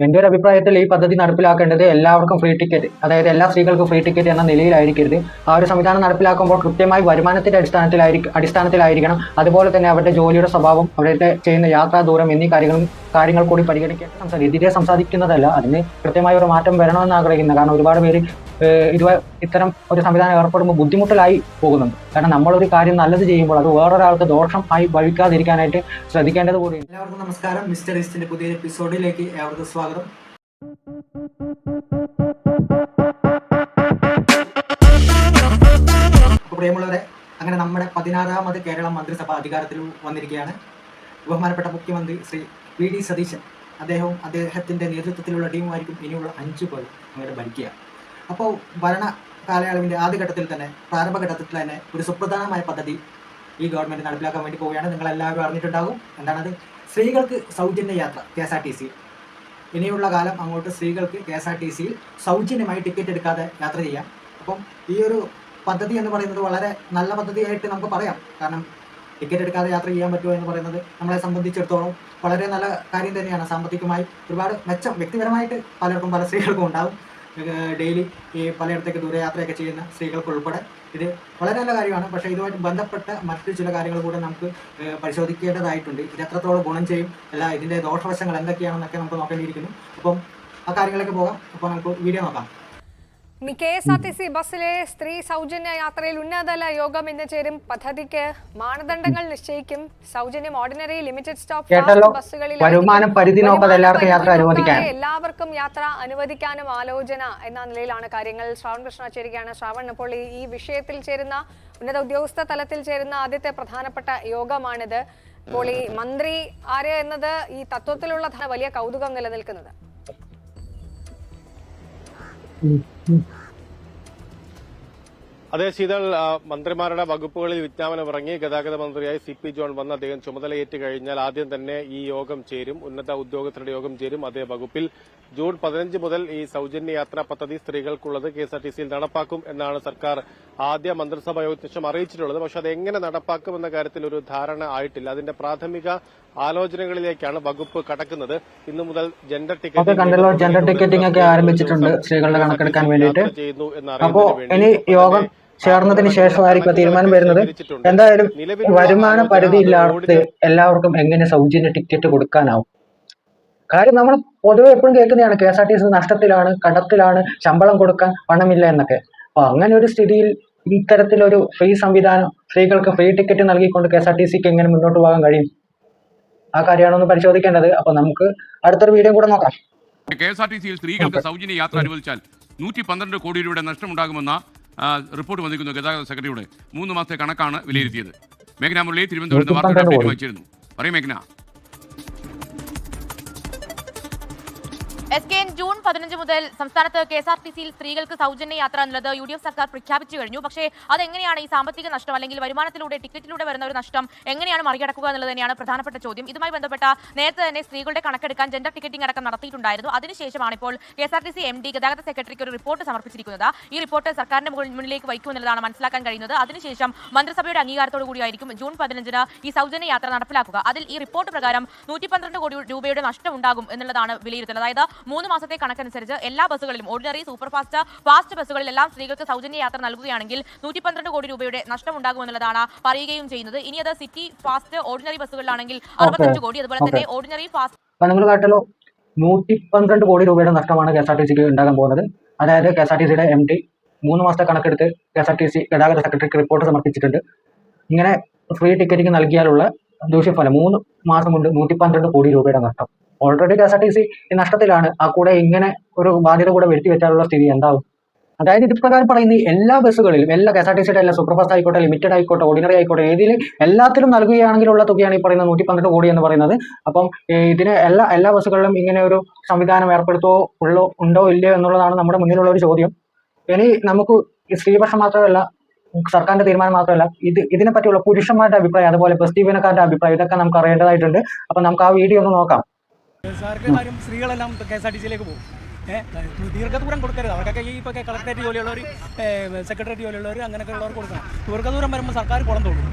എൻ്റെ ഒരു അഭിപ്രായത്തിൽ ഈ പദ്ധതി നടപ്പിലാക്കേണ്ടത് എല്ലാവർക്കും ഫ്രീ ടിക്കറ്റ്, അതായത് എല്ലാ സ്ത്രീകൾക്കും ഫ്രീ ടിക്കറ്റ് എന്ന നിലയിലായിരിക്കരുത്. ആ ഒരു സംവിധാനം നടപ്പിലാക്കുമ്പോൾ കൃത്യമായി വരുമാനത്തിന്റെ അടിസ്ഥാനത്തിലായിരിക്കണം. അതുപോലെ തന്നെ അവരുടെ ജോലിയുടെ സ്വഭാവം, അവരുടെ ചെയ്യുന്ന യാത്രാ ദൂരം എന്നീ കാര്യങ്ങൾ കൂടി പരിഗണിക്കേണ്ട ഇതിരെ സംസാരിക്കുന്നതല്ല. അതിന് കൃത്യമായ ഒരു മാറ്റം വരണമെന്ന് ആഗ്രഹിക്കുന്നത്. കാരണം ഒരുപാട് പേര് ഇത്തരം ഒരു സംവിധാനം ഏർപ്പെടുമ്പോൾ ബുദ്ധിമുട്ടിലായി പോകുന്നുണ്ട്. കാരണം നമ്മളൊരു കാര്യം നല്ലത് ചെയ്യുമ്പോൾ അത് വേറൊരാൾക്ക് ദോഷം ആയി ഭവിക്കാതിരിക്കാനായിട്ട് ശ്രദ്ധിക്കേണ്ടത് കൂടി. എല്ലാവർക്കും നമസ്കാരം. മിസ്റ്റർ ഈസ്റ്റിന്റെ പുതിയ എപ്പിസോഡിലേക്ക് ഏവർക്കും സ്വാഗതം. പ്രിയമുള്ളവരെ, അങ്ങനെ നമ്മുടെ 16ാമത് കേരള മന്ത്രിസഭ അധികാരത്തിൽ വന്നിരിക്കുകയാണ്. ബഹുമാനപ്പെട്ട മുഖ്യമന്ത്രി ശ്രീ വി ഡി സതീശൻ, അദ്ദേഹത്തിന്റെ നേതൃത്വത്തിലുള്ള ടീമുമായിരിക്കും ഇനിയുള്ള 5 പേർ അങ്ങോട്ട് ഭരിക്കുക. അപ്പോൾ ഭരണ കാലയളവിൻ്റെ ആദ്യഘട്ടത്തിൽ തന്നെ, പ്രാരംഭഘട്ടത്തിൽ തന്നെ ഒരു സുപ്രധാനമായ പദ്ധതി ഈ ഗവൺമെൻറ് നടപ്പിലാക്കാൻ വേണ്ടി പോവുകയാണ്. നിങ്ങളെല്ലാവരും അറിഞ്ഞിട്ടുണ്ടാകും. എന്താണത്? സ്ത്രീകൾക്ക് സൗജന്യ യാത്ര KSRTC. ഇനിയുള്ള കാലം അങ്ങോട്ട് സ്ത്രീകൾക്ക് KSRTCയിൽ സൗജന്യമായി ടിക്കറ്റ് എടുക്കാതെ യാത്ര ചെയ്യാം. അപ്പം ഈ ഒരു പദ്ധതി എന്ന് പറയുന്നത് വളരെ നല്ല പദ്ധതിയായിട്ട് നമുക്ക് പറയാം. കാരണം ടിക്കറ്റ് എടുക്കാതെ യാത്ര ചെയ്യാൻ പറ്റുമോ എന്ന് പറയുന്നത് നമ്മളെ സംബന്ധിച്ചിടത്തോളം വളരെ നല്ല കാര്യം തന്നെയാണ്. സാമ്പത്തികമായി ഒരുപാട് മെച്ചം വ്യക്തിപരമായിട്ട് പലർക്കും, പല സ്ത്രീകൾക്കും ഉണ്ടാകും. ഡെയിലി ഈ പലയിടത്തേക്ക് ദൂരയാത്രയൊക്കെ ചെയ്യുന്ന സ്ത്രീകൾക്കുൾപ്പെടെ ഇത് വളരെ നല്ല കാര്യമാണ്. പക്ഷേ ഇതുമായിട്ട് ബന്ധപ്പെട്ട മറ്റു ചില കാര്യങ്ങൾ കൂടെ നമുക്ക് പരിശോധിക്കേണ്ടതായിട്ടുണ്ട്. ഇത് എത്രത്തോളം ഗുണം ചെയ്യും, അല്ല ഇതിൻ്റെ ദോഷവശങ്ങൾ എന്തൊക്കെയാണെന്നൊക്കെ നമുക്ക് നോക്കേണ്ടിയിരിക്കുന്നു. അപ്പം ആ കാര്യങ്ങളിലേക്ക് പോകാം. അപ്പോൾ നമുക്ക് വീഡിയോ നോക്കാം. KSRTC ബസ്സിലെ സ്ത്രീ സൗജന്യ യാത്രയിൽ ഉന്നതതല യോഗം ഇന്ന് ചേരും. പദ്ധതിക്ക് മാനദണ്ഡങ്ങൾ നിശ്ചയിക്കും. സൗജന്യം ഓർഡിനറി, ലിമിറ്റഡ് സ്റ്റോപ്പ് ബസ്സുകളിൽ എല്ലാവർക്കും യാത്ര അനുവദിക്കാനും ആലോചന എന്ന നിലയിലാണ് കാര്യങ്ങൾ. ശ്രാവൺ കൃഷ്ണ ചേരുകയാണ്. ശ്രാവൺ, അപ്പോൾ ഈ വിഷയത്തിൽ ചേരുന്ന ഉന്നത ഉദ്യോഗസ്ഥ തലത്തിൽ ചേരുന്ന ആദ്യത്തെ പ്രധാനപ്പെട്ട യോഗമാണിത്. അപ്പോൾ ഈ മന്ത്രി ആര് എന്നത് ഈ തത്വത്തിലുള്ള വലിയ കൗതുകം നിലനിൽക്കുന്നത്. അതേ ശീതൾ, മന്ത്രിമാരുടെ വകുപ്പുകളിൽ വിജ്ഞാപനം ഇറങ്ങി. ഗതാഗത മന്ത്രിയായി CP ജോൺ വന്ന് അദ്ദേഹം ചുമതലയേറ്റ് കഴിഞ്ഞാൽ ആദ്യം തന്നെ ഈ യോഗം ചേരും. ഉന്നത ഉദ്യോഗസ്ഥരുടെ യോഗം ചേരും അതേ വകുപ്പിൽ. ജൂൺ 15 മുതൽ ഈ സൗജന്യ യാത്രാ പദ്ധതി സ്ത്രീകൾക്കുള്ളത് KSRTCയിൽ നടപ്പാക്കും എന്നാണ് സർക്കാർ ആദ്യ മന്ത്രിസഭാ യോഗത്തിന് ശേഷം അറിയിച്ചിട്ടുള്ളത്. പക്ഷെ അത് എങ്ങനെ നടപ്പാക്കുമെന്ന കാര്യത്തിൽ ഒരു ധാരണ ആയിട്ടില്ല. അതിന്റെ പ്രാഥമിക ആലോചനകളിലേക്കാണ് വകുപ്പ് കടക്കുന്നത്. ഇന്നു മുതൽ ജെൻഡർ ടിക്കറ്റിംഗ് ഒക്കെ ആരംഭിച്ചിട്ടുണ്ട് സ്ത്രീകളുടെ കണക്കെടുക്കാൻ വേണ്ടിയിട്ട്. അപ്പോൾ ഇനി യോഗം ചേർന്നതിന് ശേഷമായിരിക്കും തീരുമാനം വരുന്നത്. എന്തായാലും വരുമാന പരിധി ഇല്ലാത്ത എല്ലാവർക്കും എങ്ങനെ സൗജന്യ ടിക്കറ്റ് കൊടുക്കാനാവും? കാര്യം നമ്മൾ പൊതുവെ എപ്പോഴും കേൾക്കുന്നതാണ് KSRTC നഷ്ടത്തിലാണ്, കടത്തിലാണ്, ശമ്പളം കൊടുക്കാൻ പണമില്ല എന്നൊക്കെ. അപ്പൊ അങ്ങനെ ഒരു സ്ഥിതിയിൽ ഇത്തരത്തിലൊരു ഫ്രീ സംവിധാനം, സ്ത്രീകൾക്ക് ഫ്രീ ടിക്കറ്റ് നൽകിക്കൊണ്ട് KSRTCക്ക് എങ്ങനെ മുന്നോട്ട് പോകാൻ കഴിയും? ആ കാര്യമാണ് ഒന്ന് പരിശോധിക്കേണ്ടത്. അപ്പൊ നമുക്ക് അടുത്തൊരു വീഡിയോ കൂടെ നോക്കാം. KSRTCയിൽ സ്ത്രീകൾക്ക് സൗജന്യ യാത്ര അനുവദിച്ചാൽ 112 കോടി രൂപയുടെ നഷ്ടമുണ്ടാകുമെന്ന റിപ്പോർട്ട് വന്നിരിക്കുന്നു. ഗതാഗത സെക്രട്ടറിയുടെ 3 മാസത്തെ കണക്കാണ് വിലയിരുത്തിയത്. മേഘന മുരളി തിരുവനന്തപുരത്ത് വാർത്താ അപ്ഡേറ്റ് വായിച്ചിരുന്നു. പറയും മേഘന. SKN ജൂൺ 15 മുതൽ സംസ്ഥാനത്ത് KSRTCയിൽ സ്ത്രീകൾക്ക് സൗജന്യ യാത്ര എന്നുള്ളത് UDF സർക്കാർ പ്രഖ്യാപിച്ചു കഴിഞ്ഞു. പക്ഷേ അതെങ്ങനെയാണ് ഈ സാമ്പത്തിക നഷ്ടം അല്ലെങ്കിൽ വരുമാനത്തിലൂടെ ടിക്കറ്റിലൂടെ വരുന്ന ഒരു നഷ്ടം എങ്ങനെയാണ് മറികടക്കുക എന്നുള്ളത് തന്നെയാണ് പ്രധാനപ്പെട്ട ചോദ്യം. ഇതുമായി ബന്ധപ്പെട്ട നേരത്തെ തന്നെ സ്ത്രീകളുടെ കണക്കെടുക്കാൻ ജെൻഡർ ടിക്കറ്റിംഗ് അടക്കം നടത്തിയിട്ടുണ്ടായിരുന്നു. അതിനുശേഷമാണ് ഇപ്പോൾ KSRTC MD ഗതാഗത സെക്രട്ടറിക്ക് ഒരു റിപ്പോർട്ട് സമർപ്പിച്ചിരിക്കുന്നത്. ഈ റിപ്പോർട്ട് സർക്കാരിന്റെ മുന്നിലേക്ക് വയ്ക്കുമെന്നുള്ളതാണ് മനസ്സിലാക്കാൻ കഴിയുന്നത്. അതിനുശേഷം മന്ത്രിസഭയുടെ അംഗീകാരത്തോടു കൂടിയായിരിക്കും ജൂൺ 15 ഈ സൗജന്യ യാത്ര നടപ്പിലാക്കുക. അതിൽ ഈ റിപ്പോർട്ട് പ്രകാരം 112 കോടി രൂപയുടെ നഷ്ടം ഉണ്ടാകും എന്നുള്ളതാണ് വിലയിരുത്തൽ. അതായത് 3 മാസത്തെ കണക്കനുസരിച്ച് എല്ലാ ബസ്സുകളിലും, ഓർഡിനറി, സൂപ്പർ ഫാസ്റ്റ് ബസ്സുകളിലെല്ലാം സ്ത്രീകൾക്ക് സൗജന്യ യാത്ര നൽകുകയാണെങ്കിൽ 112 കോടി രൂപയുടെ നഷ്ടം ഉണ്ടാകുമെന്നുള്ളതാണ് പറയുകയും ചെയ്യുന്നത്. ഇനി അത് സിറ്റി ഫാസ്റ്റ് ഓർഡിനറി ബസ്സുകളിലാണെങ്കിൽ 65 കോടി, അതുപോലെ തന്നെ ഓർഡിനറി ഫാസ്റ്റ് 112 കോടി രൂപയുടെ നഷ്ടമാണ് KSRTCക്ക് ഉണ്ടാകാൻ പോകുന്നത്. അതായത് KSRTCയുടെ MD 3 മാസത്തെ കണക്കെടുത്ത് KSRTC ഗതാഗത സെക്രട്ടറിക്ക് റിപ്പോർട്ട് സമർപ്പിച്ചിട്ടുണ്ട്. ഇങ്ങനെ ഫ്രീ ടിക്കറ്റിംഗ് നൽകിയാലുള്ള ദൂഷ്യഫലം 3 മാസം കൊണ്ട് 112 കോടി രൂപയുടെ നഷ്ടം. Already KSRTC നഷ്ടത്തിലാണ്. ആ കൂടെ ഇങ്ങനെ ഒരു ബാധ്യത കൂടെ വരുത്തി വെച്ചാലുള്ള സ്ഥിതി എന്താവും? അതായത് ഇത് പ്രകാരം പറയുന്ന എല്ലാ ബസ്സുകളിലും, എല്ലാ KSRTCയുടെ എല്ലാ സൂപ്പർ ഫാസ്റ്റ് ആയിക്കോട്ടെ, ലിമിറ്റഡ് ആയിക്കോട്ടെ, ഓർഡിനറി ആയിക്കോട്ടെ, എല്ലാത്തിലും നൽകുകയാണെങ്കിലുള്ള തുകയാണ് ഈ പറയുന്ന 112 കോടി എന്ന് പറയുന്നത്. അപ്പം ഇതിന് എല്ലാ ബസ്സുകളിലും ഇങ്ങനെ ഒരു സംവിധാനം ഏർപ്പെടുത്തുകയോ ഉണ്ടോ ഇല്ലയോ എന്നുള്ളതാണ് നമ്മുടെ മുന്നിലുള്ള ഒരു ചോദ്യം. ഇനി നമുക്ക് ഈ സ്ത്രീപക്ഷം മാത്രമല്ല, സർക്കാരിന്റെ തീരുമാനം മാത്രമല്ല, ഇതിനെ പറ്റിയുള്ള പുരുഷന്മാരുടെ അഭിപ്രായം, അതുപോലെ ബസ് ജീവനക്കാരുടെ അഭിപ്രായം, ഇതൊക്കെ നമുക്ക് അറിയേണ്ടതായിട്ടുണ്ട്. അപ്പൊ നമുക്ക് ആ വീഡിയോ ഒന്ന് നോക്കാം. സ്ത്രീകളെല്ലാം KSRTCയിലേക്ക് പോകും. ദീർഘദൂരം കൊടുക്കരുത്. അവർക്കൊക്കെ ഈ ഇപ്പോൾ കളക്ടറേറ്റ് ജോലിയുള്ളവർ, സെക്രട്ടേറിയറ്റ് ജോലിയുള്ളവർ, അങ്ങനെയൊക്കെ ഉള്ളവർ കൊടുക്കണം. ദീർഘദൂരം വരുമ്പോൾ സർക്കാർ കുളം തോന്നും.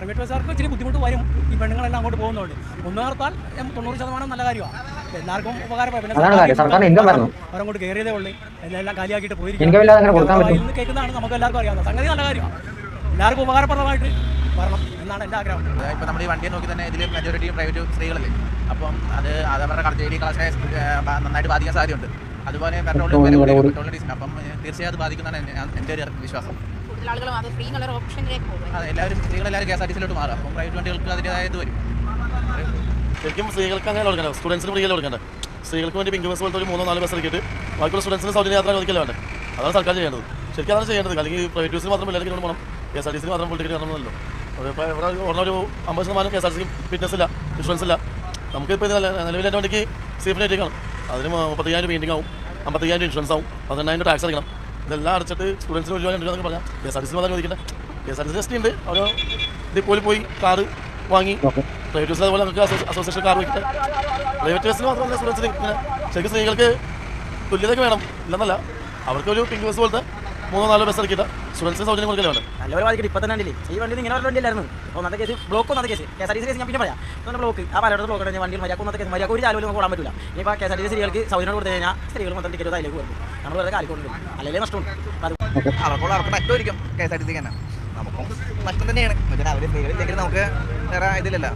പ്രൈവറ്റ് ബസ്സുകാർക്ക് ഇച്ചിരി ബുദ്ധിമുട്ട് വരും. ഈ പെണ്ണുങ്ങളെല്ലാം അങ്ങോട്ട് പോകുന്നുണ്ട്. ഒന്ന് നിർത്താൽ 90% നല്ല കാര്യമാണ്, എല്ലാവർക്കും ഉപകാരപ്പെടും. അവരങ്ങോട്ട് കയറിയതേ ഉള്ളൂ, എല്ലാം കാലിയാക്കിയിട്ട് പോയിരിക്കും. കേൾക്കുന്നതാണ് നമുക്ക് എല്ലാവർക്കും അറിയാവുന്നത്. സംഗതി നല്ല കാര്യമാണ്, എല്ലാവർക്കും ഉപകാരപ്രദമായിട്ട് വരണം എന്നാണ് എൻ്റെ ആഗ്രഹം. ഇപ്പോൾ നമ്മൾ ഈ വണ്ടിയെ നോക്കി തന്നെ ഇതിൽ മെജോറിറ്റിയും പ്രൈവറ്റ് സ്ത്രീകളല്ലേ, അപ്പം അത് അവരുടെ ഡെയിലി കളക്ഷനെ നന്നായിട്ട് ബാധിക്കാൻ സാധ്യതയുണ്ട്. അതുപോലെ പെട്രോളിൻ്റെ ഡീസൽ, അപ്പം തീർച്ചയായും അത് ബാധിക്കുന്നതാണ് എൻ്റെ ഒരു വിശ്വാസം. എല്ലാവരും സ്ത്രീകളെല്ലാവരും KSRTCയിലോട്ട് മാറുക, അപ്പം പ്രൈവറ്റ് വണ്ടികൾക്ക് അതിൻ്റെതായ ഇത് വരും. ശരിക്കും സ്ത്രീകൾക്ക് അങ്ങനെ കൊടുക്കേണ്ടത്, സ്റ്റുഡൻസിന് ഫ്രീ കൊടുക്കേണ്ടത്. സ്ത്രീകൾക്ക് വേണ്ടി പിങ്ക് ബസ് പോലത്തെ ഒരു 3-4 ബസ് ഇറക്കിയിട്ട് ബാക്കിയുള്ള സ്റ്റുഡൻസിന് സൗജന്യ യാത്ര അനുവദിക്കല്ലേ വേണ്ടത്. അതാണ് സർക്കാർ ചെയ്യേണ്ടത്. ശരിക്കും അതാണ് ചെയ്യേണ്ടത്. അല്ലെങ്കിൽ പ്രൈവറ്റ് ബസ്സിൽ മാത്രം എല്ലാവർക്കും കൊണ്ട് പോകണം, KSRTCയിൽ മാത്രം ഫുൾ ടിക്കറ്റ് തരണമല്ലോ. ഇപ്പോൾ ഇവിടെ ഒരു 50% KSRTC ഫിറ്റ്നസ് ഇല്ല, ഇൻഷുറൻസ് ഇല്ല. നമുക്കിപ്പോൾ ഇത് നിലവിൽ എൻ്റെ വണ്ടിക്ക് സേഫ്റ്റി ആയിട്ട് കാണും. അതിന് 35,000 പെയിൻറ്റിംഗ് ആവും, 55,000 ഇൻഷുറൻസ് ആവും, 18,000 ടാക്സ് അടയ്ക്കണം. ഇതെല്ലാം അടച്ചിട്ട് സ്റ്റുഡൻസിന് ഒരു എന്നൊക്കെ പറയാം. KSRTC മാത്രം ചോദിക്കട്ടെ. KSRTC ടെസ്റ്റ് ഉണ്ട്, ഓരോ ഇതിൽ പോയി കാറ് വാങ്ങി പ്രൈവറ്റ് ബസ്സിൽ അതുപോലെ നമുക്ക് അസോസിയേഷൻ കാർ വയ്ക്കട്ടെ. പ്രൈവറ്റ് ബസ്സിൽ മാത്രമല്ല സ്റ്റുഡൻസിന് ഇങ്ങനെ ശരിക്കും സ്ത്രീകൾക്ക് തുല്യതയൊക്കെ വേണം ഇല്ലെന്നല്ല. അവർക്കൊരു പിങ്ക് ബസ് പോലത്തെ 3-4 ബസ് ഇറക്കിയിട്ട് സ്റ്റുഡൻസിന് സൗജന്യം കൊടുക്കലേ വേണ്ട. നല്ലൊരു ബാധിക്കട്ടെ. ഇപ്പം തന്നെ ഉണ്ടല്ലേ ഈ വണ്ടി ഇങ്ങനെ വണ്ടി ഇല്ലായിരുന്നു. ഒന്നാമത്തെ കേസ് ബ്ലോക്ക്, ഒന്നാമത്തെ കേസ് KSRTC കേസ് ഞാൻ പിന്നെ പറയാം. ബ്ലോക്ക് ആ പലയിടത്ത് ബ്ലോക്ക് ഉണ്ടെങ്കിൽ വണ്ടിയിൽ മര്യാദ ഒന്നാമത്തെ കേസ് മര്യാദ ഒരു ചാലും നമുക്ക് ഓടാൻ പറ്റില്ല. ഇനിയിപ്പോൾ KSRTC സ്ത്രീകൾക്ക് സൗജന്യം കൊടുത്തു കഴിഞ്ഞാൽ സ്ത്രീകൾ മൊത്തം ടിക്കറ്റ് അതിലേക്ക് കൊടുക്കും. നമ്മൾ വെറുതെ കാലിക്കൊണ്ട് അല്ലെങ്കിൽ നഷ്ടമുണ്ട്. അവർക്കുള്ള അവർക്ക് നഷ്ടമായിരിക്കും KSRTC തന്നെ, നമുക്കും നഷ്ടം തന്നെയാണ്. അവർ സ്ത്രീകളില്ലെങ്കിൽ നമുക്ക് വേറെ ഇതില്ലല്ലോ.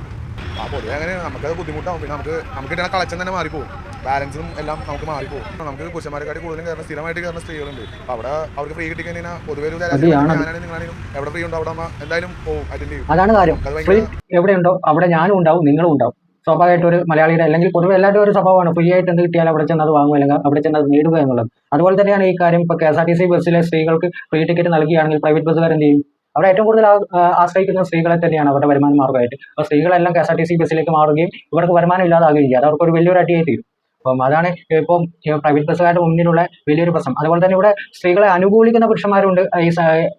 പൊതുവെ അങ്ങനെ നമുക്കത് ബുദ്ധിമുട്ടാവും. പിന്നെ നമുക്ക് കിട്ടുന്ന കളക്ഷൻ തന്നെ മാറിപ്പോകും, ബാലൻസും എല്ലാം നമുക്ക് മാറിപ്പോകും. നമുക്ക് പുരുഷന്മാരെക്കാട്ടി കൂടുതലും കയറുന്ന സ്ഥിരമായിട്ട് കയറുന്ന സ്ത്രീകളുണ്ട്. അപ്പോൾ അവിടെ അവർക്ക് ഫ്രീ കിട്ടിക്കഴിഞ്ഞാൽ പൊതുവെ ഒരു ഞാനാണെങ്കിലും നിങ്ങളാണെങ്കിലും എവിടെ ഫ്രീ ഉണ്ടോ അവിടെ എന്തായാലും പോകും, അറ്റൻഡ് ചെയ്യും. അതാണ് കാര്യം. ഫ്രീ എവിടെയുണ്ടോ അവിടെ ഞാനും ഉണ്ടാവും, നിങ്ങളും ഉണ്ടാവും. സ്വാഭാവികമായിട്ട് ഒരു മലയാളിയുടെ അല്ലെങ്കിൽ പൊതുവെ എല്ലാവരും ഒരു സ്വഭാവമാണ് ഫ്രീ ആയിട്ട് എന്ത് കിട്ടിയാൽ അവിടെ ചെന്ന് അത് വാങ്ങുക, അല്ലെങ്കിൽ അവിടെ ചെന്ന് അത് നേടുക എന്നുള്ളത്. അതുപോലെ തന്നെയാണ് ഈ കാര്യം. ഇപ്പോൾ KSRTC ബസ്സിലെ സ്ത്രീകൾക്ക് ഫ്രീ ടിക്കറ്റ് നൽകുകയാണെങ്കിൽ പ്രൈവറ്റ് ബസ്സുകാർ എന്ത് ചെയ്യും? അവിടെ ഏറ്റവും കൂടുതൽ ആശ്രയിക്കുന്ന സ്ത്രീകളെ തന്നെയാണ് അവരുടെ വരുമാന മാർഗ്ഗമായിട്ട്. അപ്പോൾ സ്ത്രീകളെല്ലാം KSRTC ബസ്സിലേക്ക് മാറുകയും ഇവർക്ക് വരുമാനം ഇല്ലാതാകുകയും ചെയ്യും. അത് അവർക്കൊരു വലിയൊരു അടിയായി തീരും. അപ്പം അതാണ് ഇപ്പം പ്രൈവറ്റ് ബസ്സുകാരുടെ മുന്നിലുള്ള വലിയൊരു പ്രശ്നം. അതുപോലെ തന്നെ ഇവിടെ സ്ത്രീകളെ അനുകൂലിക്കുന്ന പുരുഷന്മാരുണ്ട്,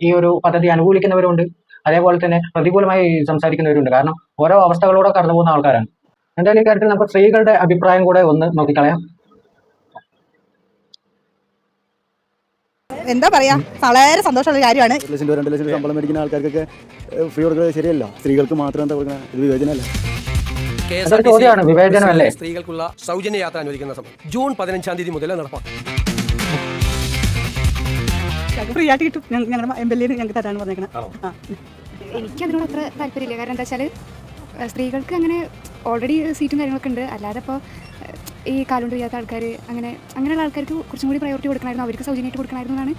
ഈ ഒരു പദ്ധതി അനുകൂലിക്കുന്നവരുണ്ട്, അതേപോലെ തന്നെ പ്രതികൂലമായി സംസാരിക്കുന്നവരുണ്ട്. കാരണം ഓരോ അവസ്ഥകളോടെ കടന്നു പോകുന്ന ആൾക്കാരാണ്. എന്തായാലും ഈ കാര്യത്തിൽ നമുക്ക് സ്ത്രീകളുടെ അഭിപ്രായം കൂടെ ഒന്ന് നോക്കിക്കളയാം. എന്താ പറയാ, വളരെ സന്തോഷമുള്ള കാര്യമാണ്. 1 ലക്ഷം 2 ലക്ഷം ശമ്പളം മേടിക്കുന്ന ആൾക്കാർക്കൊക്കെ ഫ്രീ കൊടുക്കുന്നത് ശരിയല്ല. സ്ത്രീകൾക്ക് മാത്രം എന്താ കൊടുക്കുന്നത്? ഇത് വിവേചനമല്ല. വിവേചനമല്ലേ? സ്ത്രീകൾക്കുള്ള സൗജന്യ യാത്ര അനുവദിക്കുന്ന സമയം ജൂൺ 15-ാം തീയതി മുതൽ നടപ്പാക്കും. ഫ്രീ ആയിട്ട് കിട്ടും. ഞങ്ങളുടെ MLA ഞങ്ങൾക്ക് തരാൻ പറഞ്ഞേക്കണം. എനിക്കതിനോട് അത്ര താല്പര്യമില്ല. കാരണം എന്താ വെച്ചാൽ സ്ത്രീകൾക്ക് അങ്ങനെ ഓൾറെഡി സീറ്റും കാര്യങ്ങളൊക്കെ ഉണ്ട്. അല്ലാതെ ഇപ്പോൾ ഈ കാലുകൊണ്ട് ചെയ്യാത്ത ആൾക്കാർ അങ്ങനെയുള്ള ആൾക്കാർക്ക് കുറച്ചും കൂടി പ്രയോറിറ്റി കൊടുക്കണമായിരുന്നു, അവർക്ക് സൗജന്യമായിട്ട് കൊടുക്കണമായിരുന്നു എന്നാണ്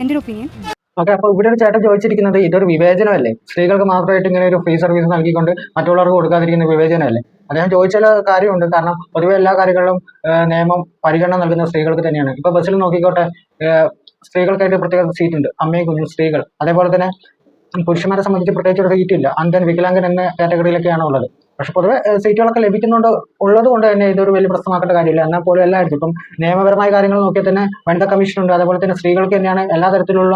എൻ്റെ ഒരു ഒപ്പീനിയൻ. ഓക്കെ, അപ്പോൾ ഇവിടെ ഒരു ചേട്ടൻ ചോദിച്ചിരിക്കുന്നത് ഇതൊരു വിവേചനമല്ലേ? സ്ത്രീകൾക്ക് മാത്രമായിട്ട് ഇങ്ങനെ ഒരു ഫ്രീ സർവീസ് നൽകിക്കൊണ്ട് മറ്റുള്ളവർക്ക് കൊടുക്കാതിരിക്കുന്ന വിവേചനമല്ലേ? അദ്ദേഹം ചോദിച്ചാൽ കാര്യമുണ്ട്. കാരണം പൊതുവെ എല്ലാ കാര്യങ്ങളിലും നിയമം പരിഗണന നൽകുന്ന സ്ത്രീകൾക്ക് തന്നെയാണ്. ഇപ്പോൾ ബസ്സിൽ നോക്കിക്കോട്ടെ, സ്ത്രീകൾക്കായിട്ട് പ്രത്യേക സീറ്റ് ഉണ്ട്, അമ്മയും കുഞ്ഞും സ്ത്രീകൾ. അതേപോലെ തന്നെ പുരുഷന്മാരെ സംബന്ധിച്ച് പ്രത്യേകിച്ച് ഒരു സീറ്റ് ഇല്ല, അന്ധൻ വികലാംഗൻ എന്ന കാറ്റഗറിയിലൊക്കെയാണ് ഉള്ളത്. പക്ഷെ പൊതുവെ സീറ്റുകളൊക്കെ ലഭിക്കുന്നുണ്ട്, ഉള്ളത് കൊണ്ട് തന്നെ ഇതൊരു വലിയ പ്രശ്നമാക്കേണ്ട കാര്യമില്ല. എന്നാൽ പോലും എല്ലായിടത്തും ഇപ്പം നിയമപരമായ കാര്യങ്ങൾ നോക്കിയാൽ തന്നെ വനിതാ കമ്മീഷൻ ഉണ്ട്. അതേപോലെ തന്നെ സ്ത്രീകൾക്ക് തന്നെയാണ് എല്ലാ തരത്തിലുള്ള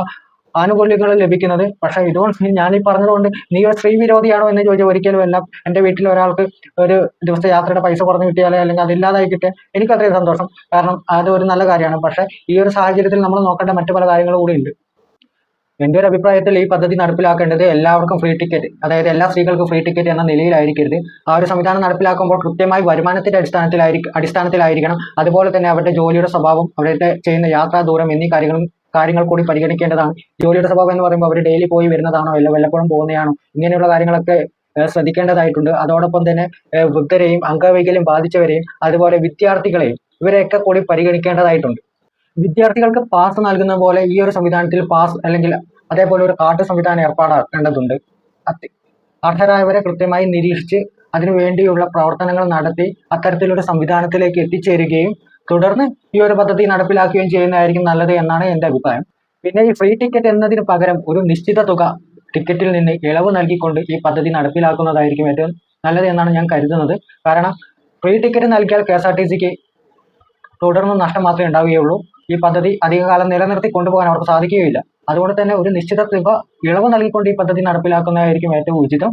ആനുകൂല്യങ്ങൾ ലഭിക്കുന്നത്. പക്ഷേ ഇതുകൊണ്ട് ഞാനീ പറഞ്ഞതുകൊണ്ട് നീ ഒരു സ്ത്രീ വിരോധിയാണോ എന്ന് ചോദിച്ചാൽ ഒരിക്കലും അല്ല. എൻ്റെ വീട്ടിൽ ഒരാൾക്ക് ഒരു ദിവസത്തെ യാത്രയുടെ പൈസ കുറഞ്ഞു കിട്ടിയാലേ അല്ലെങ്കിൽ അതില്ലാതായി കിട്ടിയാൽ എനിക്ക് അത്രയും സന്തോഷം. കാരണം അത് ഒരു നല്ല കാര്യമാണ്. പക്ഷേ ഈ ഒരു സാഹചര്യത്തിൽ നമ്മൾ നോക്കേണ്ട മറ്റു പല കാര്യങ്ങളും കൂടി ഉണ്ട്. എൻ്റെ ഒരു അഭിപ്രായത്തിൽ ഈ പദ്ധതി നടപ്പിലാക്കേണ്ടത് എല്ലാവർക്കും ഫ്രീ ടിക്കറ്റ്, അതായത് എല്ലാ സ്ത്രീകൾക്കും ഫ്രീ ടിക്കറ്റ് എന്ന നിലയിലായിരിക്കരുത്. ആ ഒരു സംവിധാനം നടപ്പിലാക്കുമ്പോൾ കൃത്യമായി വരുമാനത്തിന്റെ അടിസ്ഥാനത്തിലായിരിക്കണം. അതുപോലെ തന്നെ അവരുടെ ജോലിയുടെ സ്വഭാവം, അവരുടെ ചെയ്യുന്ന യാത്രാ ദൂരം എന്നീ കാര്യങ്ങൾ കൂടി പരിഗണിക്കേണ്ടതാണ്. ജോലിയുടെ സ്വഭാവം എന്ന് പറയുമ്പോൾ അവർ ഡെയിലി പോയി വരുന്നതാണോ അല്ല വല്ലപ്പോഴും പോകുന്നതാണോ, ഇങ്ങനെയുള്ള കാര്യങ്ങളൊക്കെ ശ്രദ്ധിക്കേണ്ടതായിട്ടുണ്ട്. അതോടൊപ്പം തന്നെ വൃദ്ധരെയും അംഗവൈകല്യം ബാധിച്ചവരെയും അതുപോലെ വിദ്യാർത്ഥികളെയും ഇവരെയൊക്കെ കൂടി പരിഗണിക്കേണ്ടതായിട്ടുണ്ട്. വിദ്യാർത്ഥികൾക്ക് പാസ് നൽകുന്ന പോലെ ഈ ഒരു സംവിധാനത്തിൽ പാസ് അല്ലെങ്കിൽ അതേപോലെ ഒരു കാർഡ് സംവിധാനം ഏർപ്പാടാക്കേണ്ടതുണ്ട്. അർഹരായവരെ കൃത്യമായി നിരീക്ഷിച്ച് അതിനു വേണ്ടിയുള്ള പ്രവർത്തനങ്ങൾ നടത്തി അത്തരത്തിലൊരു സംവിധാനത്തിലേക്ക് എത്തിച്ചേരുകയും തുടർന്ന് ഈ ഒരു പദ്ധതി നടപ്പിലാക്കുകയും ചെയ്യുന്നതായിരിക്കും നല്ലത് എന്നാണ് എൻ്റെ അഭിപ്രായം. പിന്നെ ഈ ഫ്രീ ടിക്കറ്റ് എന്നതിന് പകരം ഒരു നിശ്ചിത തുക ടിക്കറ്റിൽ നിന്ന് ഇളവ് നൽകിക്കൊണ്ട് ഈ പദ്ധതി നടപ്പിലാക്കുന്നതായിരിക്കും ഏറ്റവും നല്ലത് എന്നാണ് ഞാൻ കരുതുന്നത്. കാരണം ഫ്രീ ടിക്കറ്റ് നൽകിയാൽ KSRTCക്ക് തുടർന്ന് നഷ്ടം മാത്രമേ ഉണ്ടാവുകയുള്ളൂ. ഈ പദ്ധതി അധികകാലം നിലനിർത്തി കൊണ്ടുപോകാൻ അവർക്ക് സാധിക്കുകയില്ല. അതുകൊണ്ട് തന്നെ ഒരു നിശ്ചിത തുക ഇളവ് നൽകിക്കൊണ്ട് ഈ പദ്ധതി നടപ്പിലാക്കുന്നതായിരിക്കും ഏറ്റവും ഉചിതം.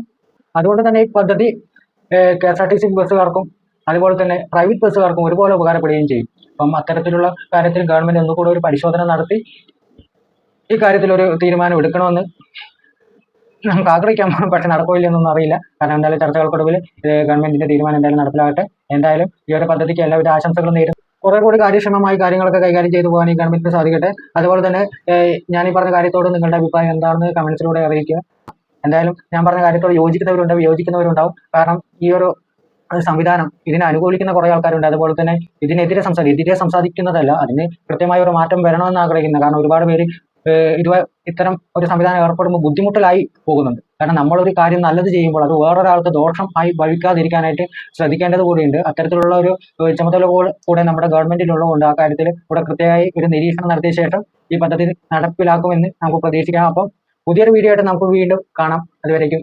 അതുകൊണ്ട് തന്നെ ഈ പദ്ധതി KSRTC ബസ്സുകാർക്കും അതുപോലെ തന്നെ പ്രൈവറ്റ് ബസ്സുകാർക്കും ഒരുപോലെ ഉപകാരപ്പെടുകയും ചെയ്യും. അപ്പം അത്തരത്തിലുള്ള കാര്യത്തിൽ ഗവൺമെന്റ് ഒന്നുകൂടെ ഒരു പരിശോധന നടത്തി ഈ കാര്യത്തിൽ ഒരു തീരുമാനം എടുക്കണമെന്ന് നമുക്ക് ആഗ്രഹിക്കാം, പക്ഷെ നടക്കില്ല എന്നൊന്നും അറിയില്ല. കാരണം എന്തായാലും ചർച്ചകൾക്കൊടുവിൽ ഗവൺമെന്റിന്റെ തീരുമാനം എന്തായാലും നടപ്പിലാകട്ടെ. എന്തായാലും ഈ ഒരു പദ്ധതിക്ക് എല്ലാവിധ ആശംസകളും നേരും. കുറെ കൂടി കാര്യക്ഷമമായി കാര്യങ്ങളൊക്കെ കൈകാര്യം ചെയ്തു പോകാൻ ഈ ഗവൺമെന്റിന് സാധിക്കട്ടെ. അതുപോലെ തന്നെ ഞാൻ ഈ പറഞ്ഞ കാര്യത്തോട് നിങ്ങളുടെ അഭിപ്രായം എന്താണെന്ന് കമന്റ്സിലൂടെ അറിയിക്കുക. എന്തായാലും ഞാൻ പറഞ്ഞ കാര്യത്തോട് യോജിക്കുന്നവരുണ്ട്, വിയോജിക്കുന്നവരുണ്ടാവും. കാരണം ഈ ഒരു സംവിധാനം ഇതിനെ അനുകൂലിക്കുന്ന കുറെ ആൾക്കാരുണ്ട്. അതുപോലെ തന്നെ ഇതിനെതിരെ സംസാരിക്കുന്നതല്ല, അതിന് കൃത്യമായ ഒരു മാറ്റം വരണമെന്ന് ആഗ്രഹിക്കുന്നത്. കാരണം ഒരുപാട് പേര് ഇത്തരം ഒരു സംവിധാനം ഏർപ്പെടുമ്പോൾ ബുദ്ധിമുട്ടിലായി പോകുന്നുണ്ട്. കാരണം നമ്മളൊരു കാര്യം നല്ലത് ചെയ്യുമ്പോൾ അത് വേറൊരാൾക്ക് ദോഷമായി ഭവിക്കാതിരിക്കാനായിട്ട് ശ്രദ്ധിക്കേണ്ടത് കൂടിയുണ്ട്. അത്തരത്തിലുള്ള ഒരു ചുമതല കൂടെ നമ്മുടെ ഗവൺമെന്റിനുള്ളതുകൊണ്ട് ആ കാര്യത്തിൽ ഇവിടെ കൃത്യമായി ഒരു നിരീക്ഷണം നടത്തിയ ശേഷം ഈ പദ്ധതി നടപ്പിലാക്കുമെന്ന് നമുക്ക് പ്രതീക്ഷിക്കാം. അപ്പം പുതിയൊരു വീഡിയോ ആയിട്ട് നമുക്ക് വീണ്ടും കാണാം. അതുവരേക്കും